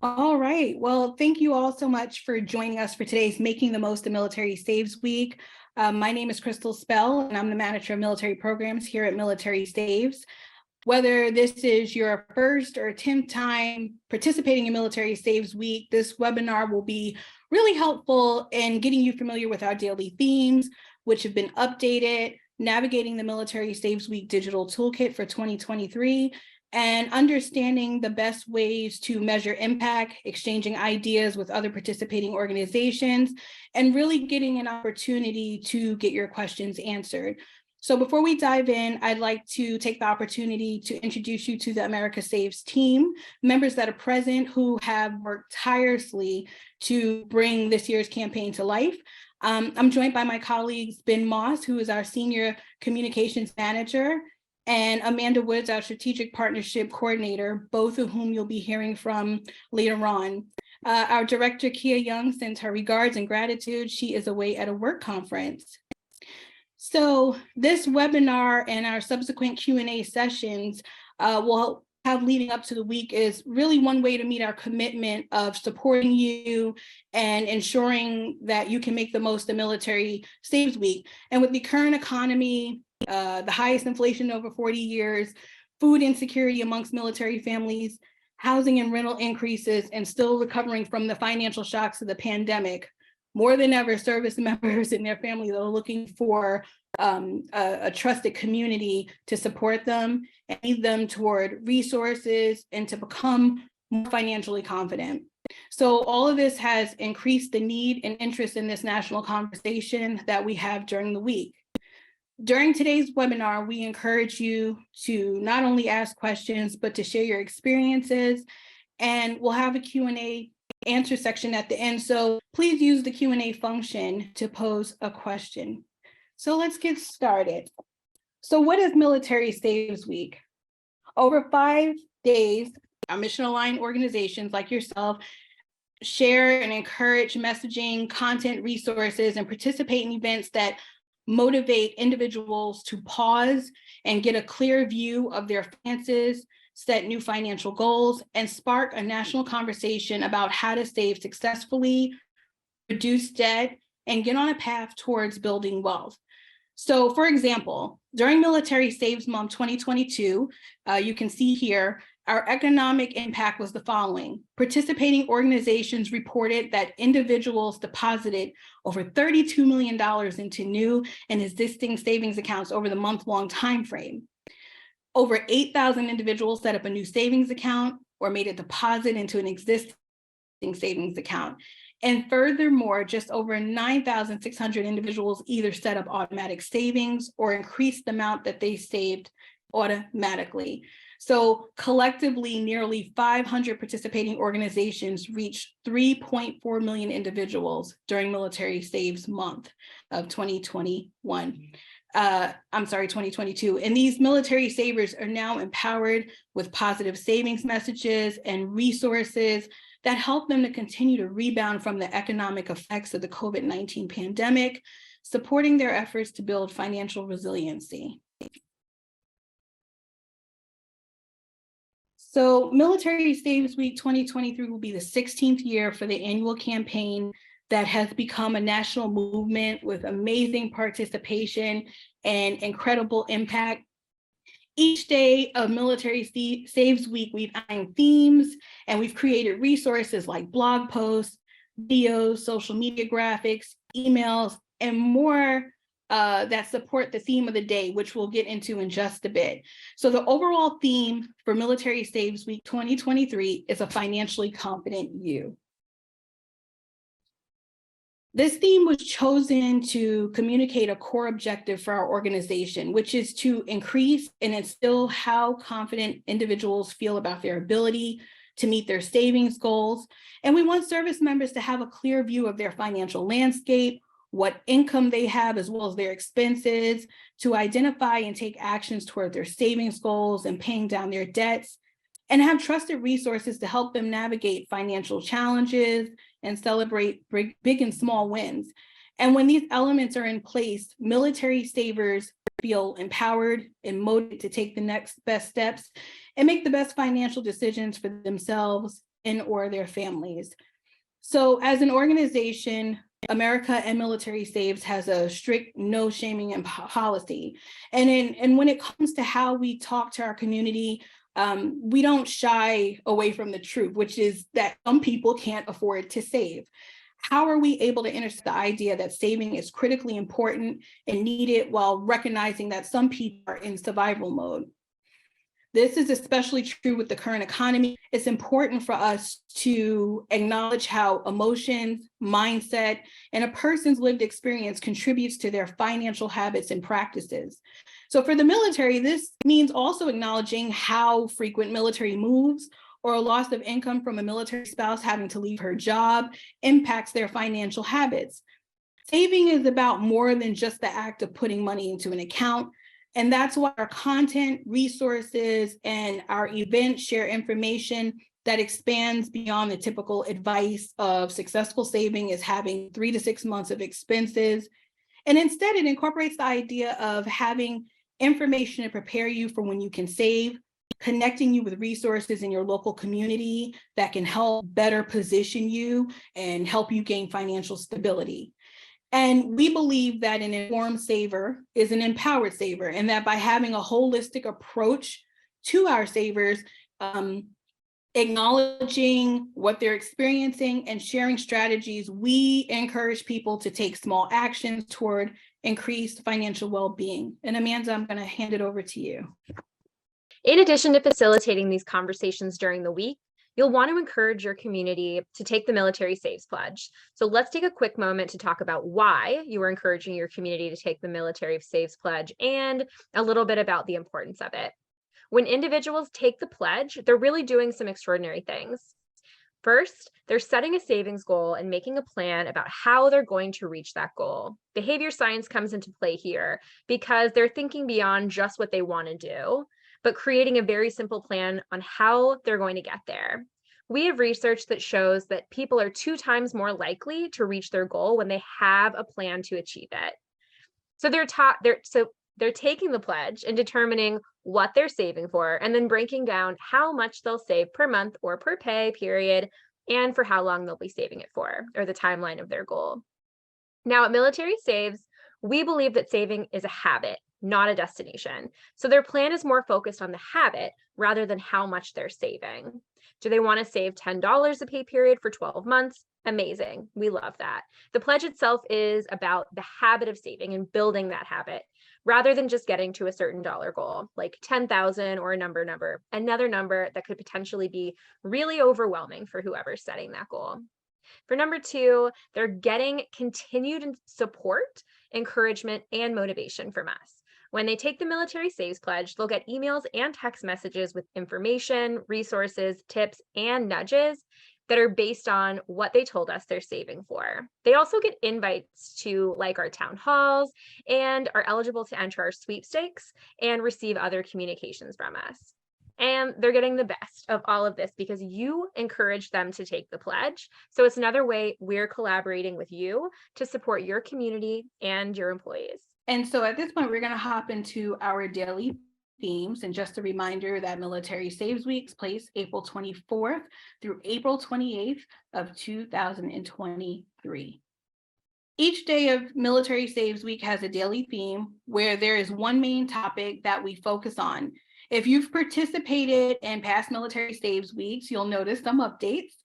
All right. Well, thank you all so much for joining us for today's Making the Most of Military Saves Week. My name is Crystal Spell, and I'm the Manager of Military Programs here at Military Saves. Whether this is your first or 10th time participating in Military Saves Week, this webinar will be really helpful in getting you familiar with our daily themes, which have been updated, navigating the Military Saves Week digital toolkit for 2023, and understanding the best ways to measure impact, exchanging ideas with other participating organizations, and really getting an opportunity to get your questions answered. So before we dive in, I'd like to take the opportunity to introduce you to the America Saves team, members that are present who have worked tirelessly to bring this year's campaign to life. I'm joined by my colleagues, Ben Moss, who is our Senior Communications Manager, and Amanda Woods, our Strategic Partnership Coordinator, both of whom you'll be hearing from later on. Our Director, Kia Young, sends her regards and gratitude. She is away at a work conference. So this webinar and our subsequent Q&A sessions will have leading up to the week is really one way to meet our commitment of supporting you and ensuring that you can make the most of Military Saves Week. And with the current economy, the highest inflation in over 40 years, food insecurity amongst military families, housing and rental increases, and still recovering from the financial shocks of the pandemic, more than ever, service members and their families are looking for a trusted community to support them and lead them toward resources and to become more financially confident. So all of this has increased the need and interest in this national conversation that we have during the week. During today's webinar, we encourage you to not only ask questions, but to share your experiences, and we'll have a Q&A answer section at the end. So please use the Q&A function to pose a question. So let's get started. So what is Military Saves Week? Over 5 days, our mission-aligned organizations like yourself share and encourage messaging, content, resources, and participate in events that motivate individuals to pause and get a clear view of their finances, set new financial goals, and spark a national conversation about how to save successfully, reduce debt, and get on a path towards building wealth. So for example, during Military Saves Month 2022, you can see here, our economic impact was the following. Participating organizations reported that individuals deposited over $32 million into new and existing savings accounts over the month-long time frame. Over 8,000 individuals set up a new savings account or made a deposit into an existing savings account. And furthermore, just over 9,600 individuals either set up automatic savings or increased the amount that they saved automatically. So collectively, nearly 500 participating organizations reached 3.4 million individuals during Military Saves Month of 2022. And these military savers are now empowered with positive savings messages and resources that help them to continue to rebound from the economic effects of the COVID-19 pandemic, supporting their efforts to build financial resiliency. So Military Saves Week 2023 will be the 16th year for the annual campaign that has become a national movement with amazing participation and incredible impact. Each day of Military Saves Week, we've added themes and we've created resources like blog posts, videos, social media graphics, emails, and more that support the theme of the day, which we'll get into in just a bit. So the overall theme for Military Saves Week 2023 is a financially confident you. This theme was chosen to communicate a core objective for our organization, which is to increase and instill how confident individuals feel about their ability to meet their savings goals. And we want service members to have a clear view of their financial landscape, what income they have, as well as their expenses, to identify and take actions toward their savings goals and paying down their debts, and have trusted resources to help them navigate financial challenges and celebrate big and small wins. And when these elements are in place, military savers feel empowered and motivated to take the next best steps and make the best financial decisions for themselves and or their families. So as an organization, America and Military Saves has a strict no shaming and policy. And when it comes to how we talk to our community, we don't shy away from the truth, which is that some people can't afford to save. How are we able to intersect the idea that saving is critically important and needed while recognizing that some people are in survival mode? This is especially true with the current economy. It's important for us to acknowledge how emotions, mindset, and a person's lived experience contributes to their financial habits and practices. So for the military, this means also acknowledging how frequent military moves or a loss of income from a military spouse having to leave her job impacts their financial habits. Saving is about more than just the act of putting money into an account. And that's why our content, resources, and our events share information that expands beyond the typical advice of successful saving is having 3 to 6 months of expenses. And instead, it incorporates the idea of having information to prepare you for when you can save, connecting you with resources in your local community that can help better position you and help you gain financial stability. And we believe that an informed saver is an empowered saver, and that by having a holistic approach to our savers, acknowledging what they're experiencing and sharing strategies, we encourage people to take small actions toward increased financial well-being. And Amanda, I'm going to hand it over to you. In addition to facilitating these conversations during the week, you'll want to encourage your community to take the Military Saves Pledge. So let's take a quick moment to talk about why you are encouraging your community to take the Military Saves Pledge and a little bit about the importance of it. When individuals take the pledge, they're really doing some extraordinary things. First, they're setting a savings goal and making a plan about how they're going to reach that goal. Behavior science comes into play here because they're thinking beyond just what they want to do, but creating a very simple plan on how they're going to get there. We have research that shows that people are 2 times more likely to reach their goal when they have a plan to achieve it. So they're taking the pledge and determining what they're saving for, and then breaking down how much they'll save per month or per pay period, and for how long they'll be saving it for, or the timeline of their goal. Now at Military Saves, we believe that saving is a habit, not a destination. So their plan is more focused on the habit rather than how much they're saving. Do they want to save $10 a pay period for 12 months? Amazing. We love that. The pledge itself is about the habit of saving and building that habit rather than just getting to a certain dollar goal, like 10,000 or another number that could potentially be really overwhelming for whoever's setting that goal. For number 2, they're getting continued support, encouragement, and motivation from us. When they take the Military Saves Pledge, they'll get emails and text messages with information, resources, tips, and nudges that are based on what they told us they're saving for. They also get invites to our town halls and are eligible to enter our sweepstakes and receive other communications from us. And they're getting the best of all of this because you encourage them to take the pledge. So it's another way we're collaborating with you to support your community and your employees. And so at this point, we're going to hop into our daily themes. And just a reminder that Military Saves Week takes place April 24th through April 28th of 2023. Each day of Military Saves Week has a daily theme where there is one main topic that we focus on. If you've participated in past Military Saves Weeks, you'll notice some updates.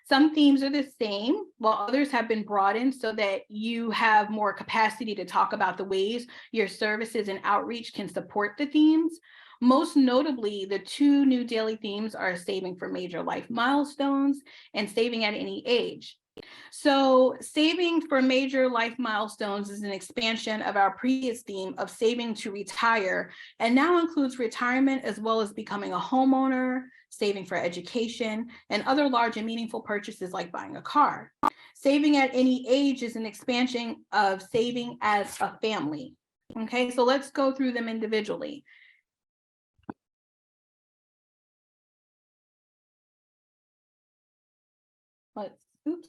Some themes are the same, while others have been broadened so that you have more capacity to talk about the ways your services and outreach can support the themes. Most notably, the 2 new daily themes are saving for major life milestones and saving at any age. So saving for major life milestones is an expansion of our previous theme of saving to retire, and now includes retirement as well as becoming a homeowner, saving for education, and other large and meaningful purchases like buying a car. Saving at any age is an expansion of saving as a family. Okay, so let's go through them individually.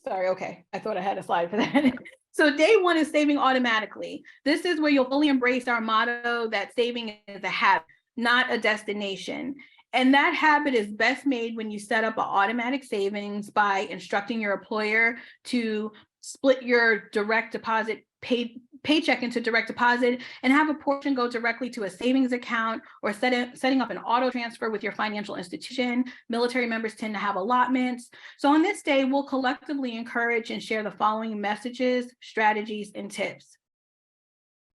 Okay, I thought I had a slide for that. So day 1 is saving automatically. This is where you'll fully embrace our motto that saving is a habit, not a destination. And that habit is best made when you set up an automatic savings by instructing your employer to split your direct deposit paycheck into direct deposit and have a portion go directly to a savings account, or setting up an auto transfer with your financial institution. Military members tend to have allotments. So on this day, we'll collectively encourage and share the following messages, strategies, and tips.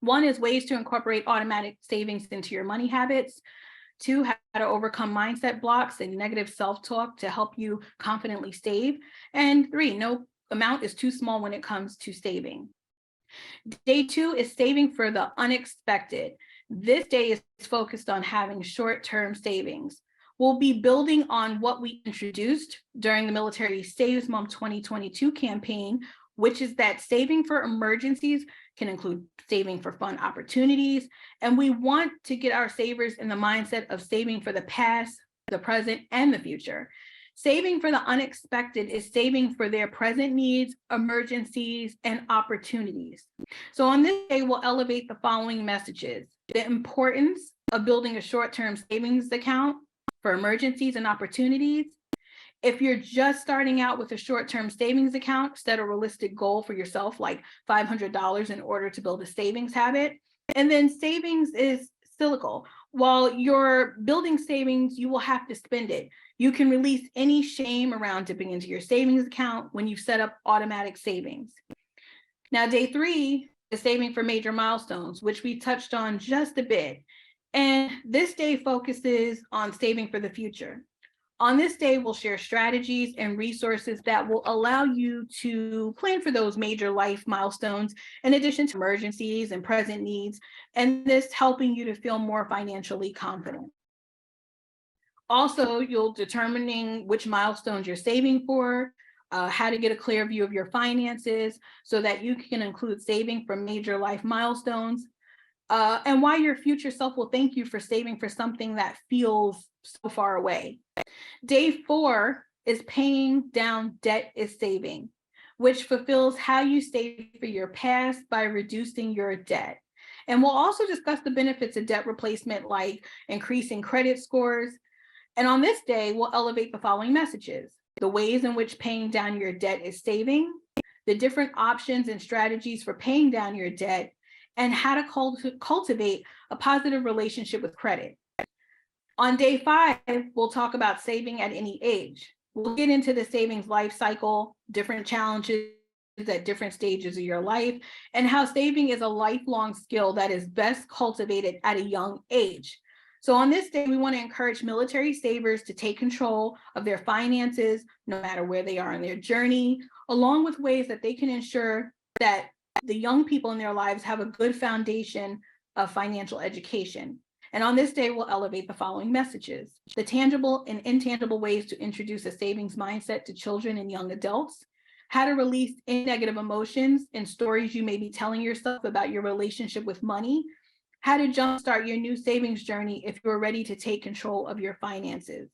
One is ways to incorporate automatic savings into your money habits. 2, how to overcome mindset blocks and negative self-talk to help you confidently save. And 3, no amount is too small when it comes to saving. Day 2 is saving for the unexpected. This day is focused on having short-term savings. We'll be building on what we introduced during the Military Saves Month 2022 campaign, which is that saving for emergencies can include saving for fun opportunities. And we want to get our savers in the mindset of saving for the past, the present, and the future. Saving for the unexpected is saving for their present needs, emergencies, and opportunities. So on this day, we'll elevate the following messages: the importance of building a short-term savings account for emergencies and opportunities. If you're just starting out with a short-term savings account, set a realistic goal for yourself, like $500 in order to build a savings habit. And then savings is cyclical. While you're building savings, you will have to spend it. You can release any shame around dipping into your savings account when you set up automatic savings. Now, day 3 is saving for major milestones, which we touched on just a bit. And this day focuses on saving for the future. On this day, we'll share strategies and resources that will allow you to plan for those major life milestones, in addition to emergencies and present needs, and this helping you to feel more financially confident. Also, you'll determining which milestones you're saving for, how to get a clear view of your finances so that you can include saving for major life milestones, and why your future self will thank you for saving for something that feels so far away. Day 4 is paying down debt is saving, which fulfills how you save for your past by reducing your debt. And we'll also discuss the benefits of debt replacement, like increasing credit scores. And on this day, we'll elevate the following messages: the ways in which paying down your debt is saving, the different options and strategies for paying down your debt, and how to cultivate a positive relationship with credit. On day 5, we'll talk about saving at any age. We'll get into the savings life cycle, different challenges at different stages of your life, and how saving is a lifelong skill that is best cultivated at a young age. So on this day, we want to encourage military savers to take control of their finances, no matter where they are in their journey, along with ways that they can ensure that the young people in their lives have a good foundation of financial education. And on this day, we'll elevate the following messages: the tangible and intangible ways to introduce a savings mindset to children and young adults, how to release any negative emotions and stories you may be telling yourself about your relationship with money, how to jumpstart your new savings journey if you're ready to take control of your finances.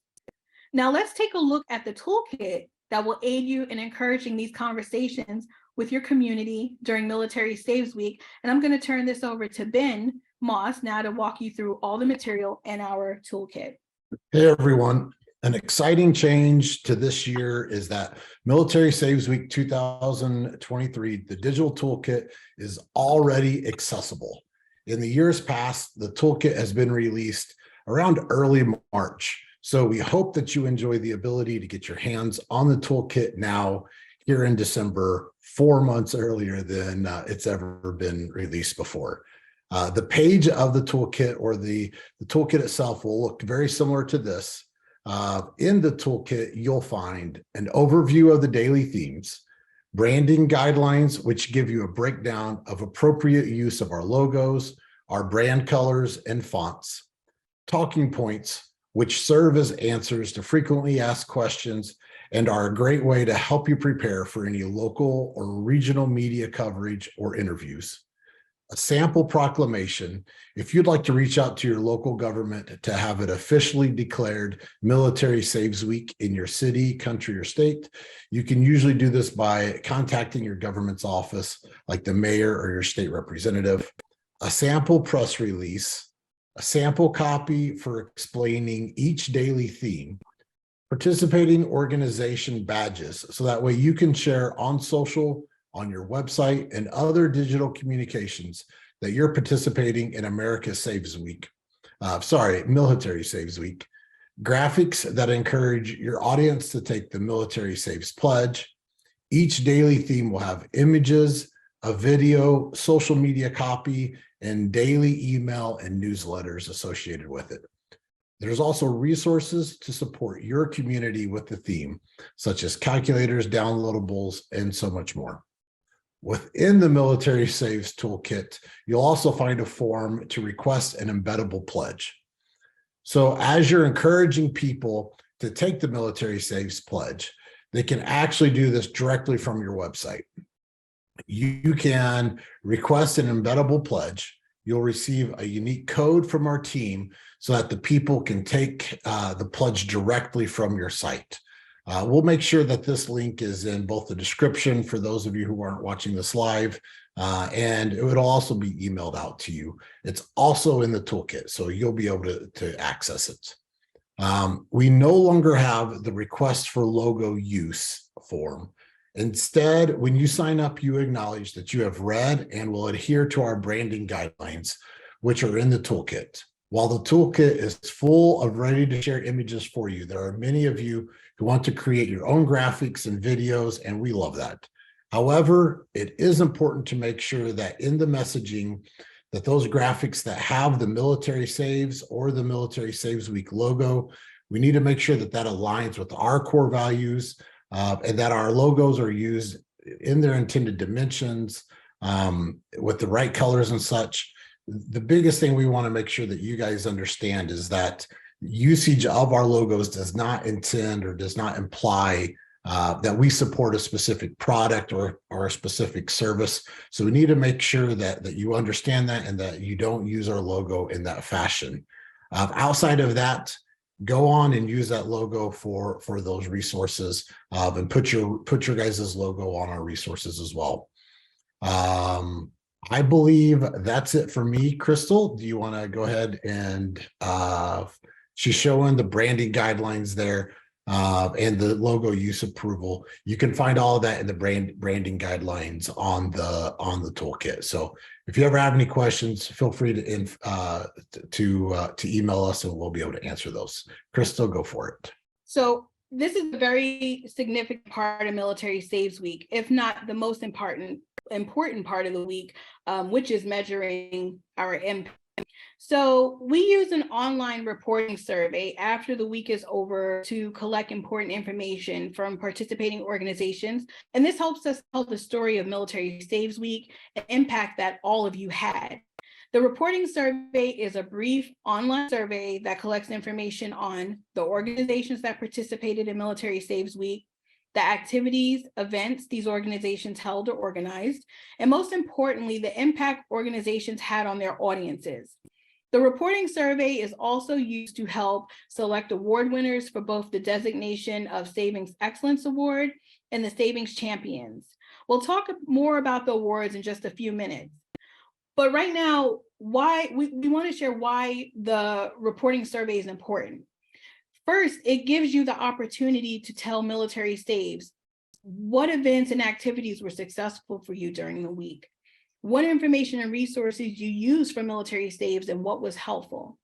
Now, let's take a look at the toolkit that will aid you in encouraging these conversations with your community during Military Saves Week. And I'm going to turn this over to Ben Moss now to walk you through all the material in our toolkit. Hey everyone, an exciting change to this year is that Military Saves Week 2023, the digital toolkit is already accessible. In the years past, the toolkit has been released around early March. So we hope that you enjoy the ability to get your hands on the toolkit now here in December, 4 months earlier than it's ever been released before. The page of the toolkit, or the toolkit itself, will look very similar to this. In the toolkit, you'll find an overview of the daily themes, branding guidelines, which give you a breakdown of appropriate use of our logos, our brand colors, and fonts, talking points, which serve as answers to frequently asked questions and are a great way to help you prepare for any local or regional media coverage or interviews. A sample proclamation, if you'd like to reach out to your local government to have it officially declared Military Saves Week in your city, country, or state, you can usually do this by contacting your government's office, like the mayor or your state representative. A sample press release, a sample copy for explaining each daily theme, participating organization badges, so that way you can share on social, on your website, and other digital communications that you're participating in America Saves Week. Military Saves Week. Graphics that encourage your audience to take the Military Saves Pledge. Each daily theme will have images, a video, social media copy, and daily email and newsletters associated with it. There's also resources to support your community with the theme, such as calculators, downloadables, and so much more. Within the Military Saves Toolkit, you'll also find a form to request an embeddable pledge. So as you're encouraging people to take the Military Saves Pledge, they can actually do this directly from your website. You can request an embeddable pledge. You'll receive a unique code from our team so that the people can take the pledge directly from your site. We'll make sure that this link is in both the description for those of you who aren't watching this live, and it would also be emailed out to you. It's also in the toolkit, so you'll be able to access it. We no longer have the request for logo use form. Instead, when you sign up, you acknowledge that you have read and will adhere to our branding guidelines, which are in the toolkit. While the toolkit is full of ready to share images for you, there are many of you who want to create your own graphics and videos, and we love that. However, it is important to make sure that in the messaging, that those graphics that have the Military Saves or the Military Saves Week logo, we need to make sure that that aligns with our core values, and that our logos are used in their intended dimensions, with the right colors and such. The biggest thing we want to make sure that you guys understand is that usage of our logos does not intend or does not imply that we support a specific product or a specific service. So we need to make sure that you understand that and that you don't use our logo in that fashion. Outside of that, go on and use that logo for those resources, and put your guys' logo on our resources as well. I believe that's it for me. Crystal, do you want to go ahead and she's showing the branding guidelines there, and the logo use approval. You can find all of that in the branding guidelines on the toolkit. So if you ever have any questions, feel free to email us and we'll be able to answer those. Crystal, go for it. So this is a very significant part of Military Saves Week, if not the most important part of the week, which is measuring our impact. So we use an online reporting survey after the week is over to collect important information from participating organizations. And this helps us tell the story of Military Saves Week and impact that all of you had. The reporting survey is a brief online survey that collects information on the organizations that participated in Military Saves Week, the activities, events these organizations held or organized, and most importantly, the impact organizations had on their audiences. The reporting survey is also used to help select award winners for both the designation of Savings Excellence Award and the Savings Champions. We'll talk more about the awards in just a few minutes. But right now, why we want to share why the reporting survey is important. First, it gives you the opportunity to tell Military Saves what events and activities were successful for you during the week, what information and resources you used for Military Saves and what was helpful.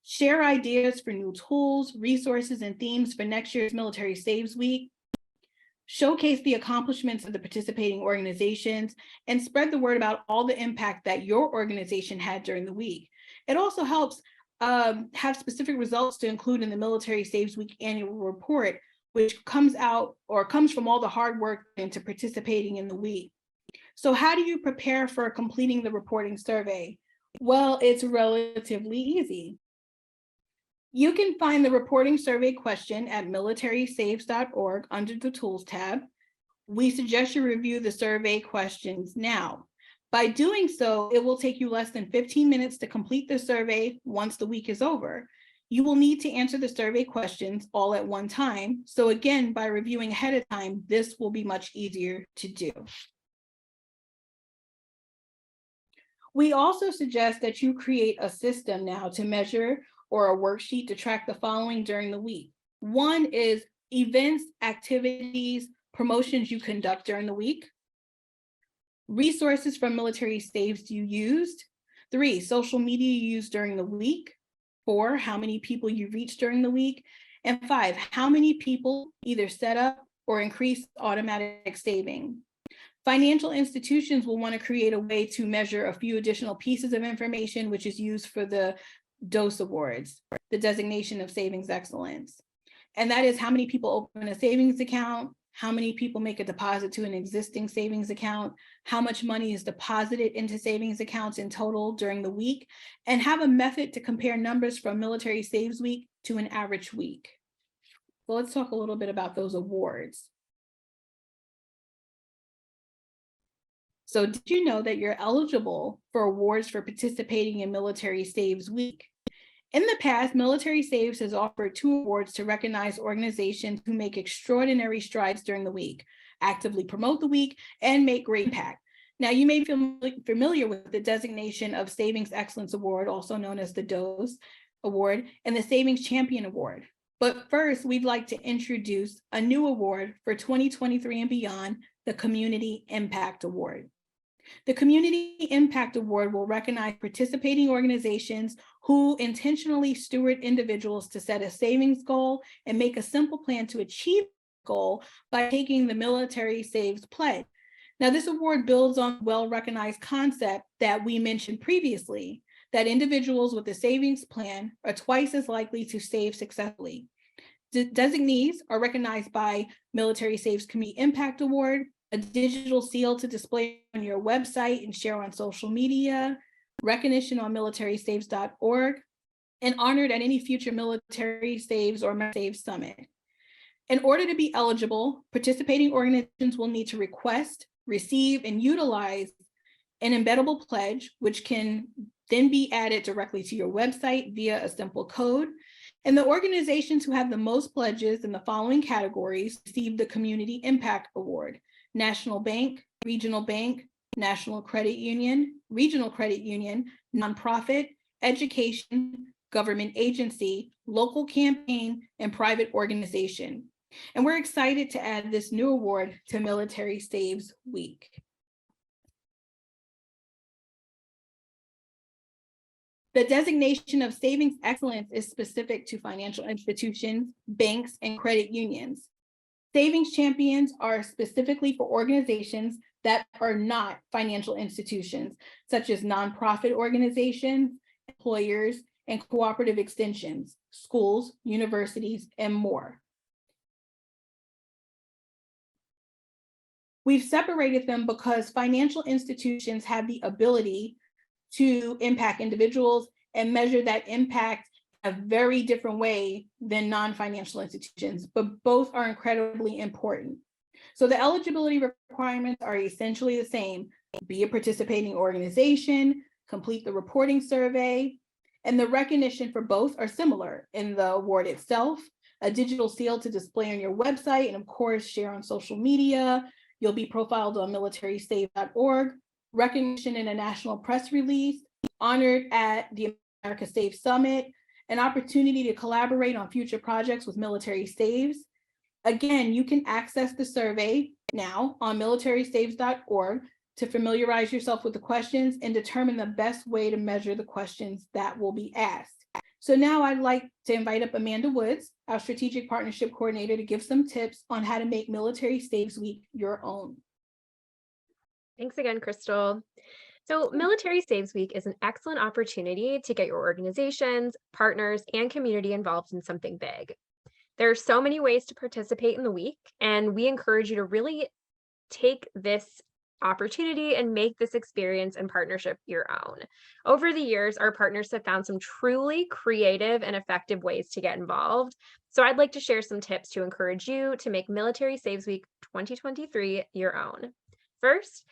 Share ideas for new tools, resources, and themes for next year's Military Saves Week. Showcase the accomplishments of the participating organizations and spread the word about all the impact that your organization had during the week. It also helps have specific results to include in the Military Saves Week annual report, which comes from all the hard work into participating in the week. So how do you prepare for completing the reporting survey? Well, it's relatively easy. You can find the reporting survey question at militarysaves.org under the Tools tab. We suggest you review the survey questions now. By doing so, it will take you less than 15 minutes to complete the survey once the week is over. You will need to answer the survey questions all at one time. So again, by reviewing ahead of time, this will be much easier to do. We also suggest that you create a system now to measure or a worksheet to track the following during the week. One is events, activities, promotions you conduct during the week. Resources from military saves you used. 3, social media you used during the week. 4, how many people you reached during the week. And 5, how many people either set up or increase automatic saving. Financial institutions will want to create a way to measure a few additional pieces of information, which is used for the DOSE awards, the designation of savings excellence. And that is how many people open a savings account, how many people make a deposit to an existing savings account, how much money is deposited into savings accounts in total during the week, and have a method to compare numbers from Military Saves Week to an average week. So let's talk a little bit about those awards. So did you know that you're eligible for awards for participating in Military Saves Week? In the past, Military Saves has offered 2 awards to recognize organizations who make extraordinary strides during the week, actively promote the week, and make great impact. Now, you may be familiar with the designation of Savings Excellence Award, also known as the DOSE Award, and the Savings Champion Award. But first, we'd like to introduce a new award for 2023 and beyond, the Community Impact Award. The Community Impact Award will recognize participating organizations who intentionally steward individuals to set a savings goal and make a simple plan to achieve the goal by taking the Military Saves Pledge. Now, this award builds on well-recognized concept that we mentioned previously, that individuals with a savings plan are twice as likely to save successfully. Designees are recognized by Military Saves Community Impact Award, a digital seal to display on your website and share on social media, recognition on militarysaves.org, and honored at any future Military Saves or Saves Summit. In order to be eligible, participating organizations will need to request, receive, and utilize an embeddable pledge, which can then be added directly to your website via a simple code. And the organizations who have the most pledges in the following categories receive the Community Impact Award: National Bank, Regional Bank, National Credit Union, Regional Credit Union, Nonprofit, Education, Government Agency, Local Campaign, and Private Organization. And we're excited to add this new award to Military Saves Week. The designation of Savings Excellence is specific to financial institutions, banks, and credit unions. Savings champions are specifically for organizations that are not financial institutions, such as nonprofit organizations, employers, and cooperative extensions, schools, universities, and more. We've separated them because financial institutions have the ability to impact individuals and measure that impact a very different way than non-financial institutions, but both are incredibly important. So the eligibility requirements are essentially the same: be a participating organization, complete the reporting survey, and the recognition for both are similar in the award itself: a digital seal to display on your website, and of course, share on social media. You'll be profiled on militarysaves.org, recognition in a national press release, honored at the America Saves Summit, an opportunity to collaborate on future projects with Military Saves. Again, you can access the survey now on militarysaves.org to familiarize yourself with the questions and determine the best way to measure the questions that will be asked. So now I'd like to invite up Amanda Woods, our Strategic Partnership Coordinator, to give some tips on how to make Military Saves Week your own. Thanks again, Crystal. So Military Saves Week is an excellent opportunity to get your organizations, partners, and community involved in something big. There are so many ways to participate in the week, and we encourage you to really take this opportunity and make this experience and partnership your own. Over the years, our partners have found some truly creative and effective ways to get involved. So I'd like to share some tips to encourage you to make Military Saves Week 2023 your own. First,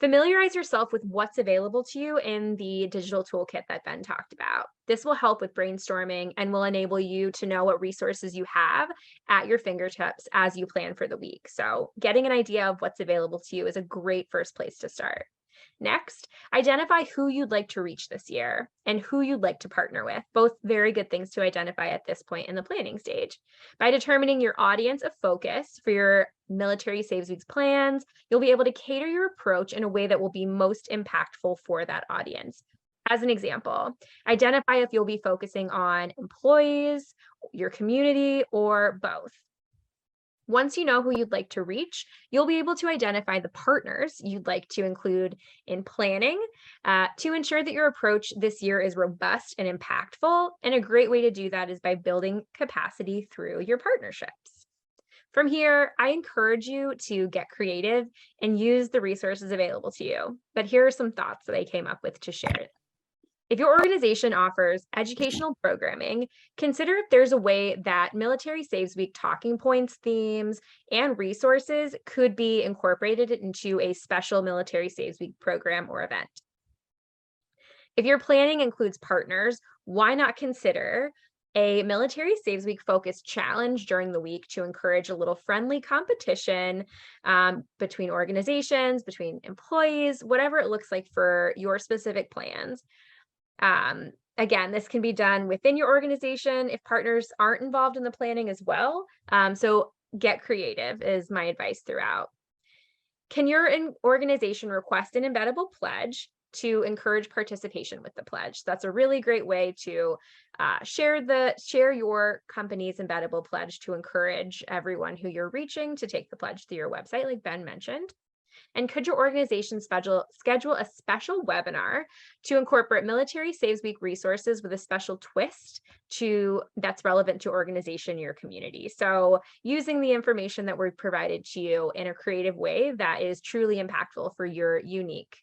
familiarize yourself with what's available to you in the digital toolkit that Ben talked about. This will help with brainstorming and will enable you to know what resources you have at your fingertips as you plan for the week. So getting an idea of what's available to you is a great first place to start. Next, identify who you'd like to reach this year and who you'd like to partner with. Both very good things to identify at this point in the planning stage. By determining your audience of focus for your Military Saves Week's plans, you'll be able to cater your approach in a way that will be most impactful for that audience. As an example, identify if you'll be focusing on employees, your community, or both. Once you know who you'd like to reach, you'll be able to identify the partners you'd like to include in planning to ensure that your approach this year is robust and impactful. And a great way to do that is by building capacity through your partnerships. From here, I encourage you to get creative and use the resources available to you. But here are some thoughts that I came up with to share. If your organization offers educational programming, consider if there's a way that Military Saves Week talking points, themes, and resources could be incorporated into a special Military Saves Week program or event. If your planning includes partners, why not consider a Military Saves Week focused challenge during the week to encourage a little friendly competition between organizations, between employees, whatever it looks like for your specific plans. Again, this can be done within your organization if partners aren't involved in the planning as well. So get creative is my advice throughout. Can your organization request an embeddable pledge to encourage participation with the pledge? That's a really great way to share your company's embeddable pledge to encourage everyone who you're reaching to take the pledge through your website, like Ben mentioned. And could your organization schedule a special webinar to incorporate Military Saves Week resources with a special twist that's relevant to organization, your community? So using the information that we've provided to you in a creative way that is truly impactful for your unique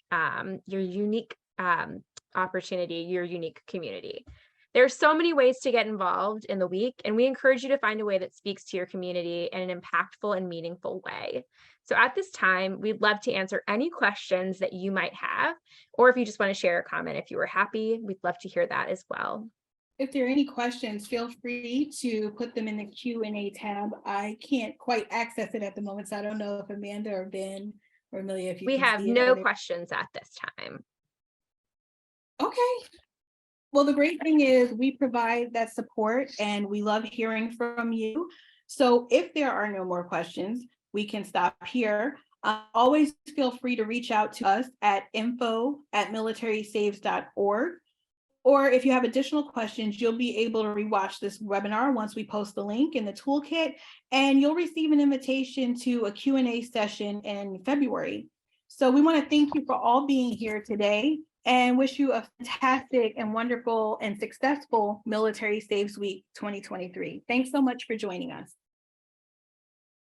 opportunity, your unique community. There's so many ways to get involved in the week, and we encourage you to find a way that speaks to your community in an impactful and meaningful way. So at this time, we'd love to answer any questions that you might have, or if you just want to share a comment, if you were happy, we'd love to hear that as well. If there are any questions, feel free to put them in the Q&A tab. I can't quite access it at the moment, so I don't know if Amanda or Ben or Amelia, if you We can have see it. no questions at this time. Okay. Well, the great thing is we provide that support and we love hearing from you. So if there are no more questions, we can stop here. Always feel free to reach out to us at info@militarysaves.org. Or if you have additional questions, you'll be able to rewatch this webinar once we post the link in the toolkit, and you'll receive an invitation to a Q&A session in February. So we want to thank you for all being here today and wish you a fantastic and wonderful and successful Military Saves Week 2023. Thanks so much for joining us.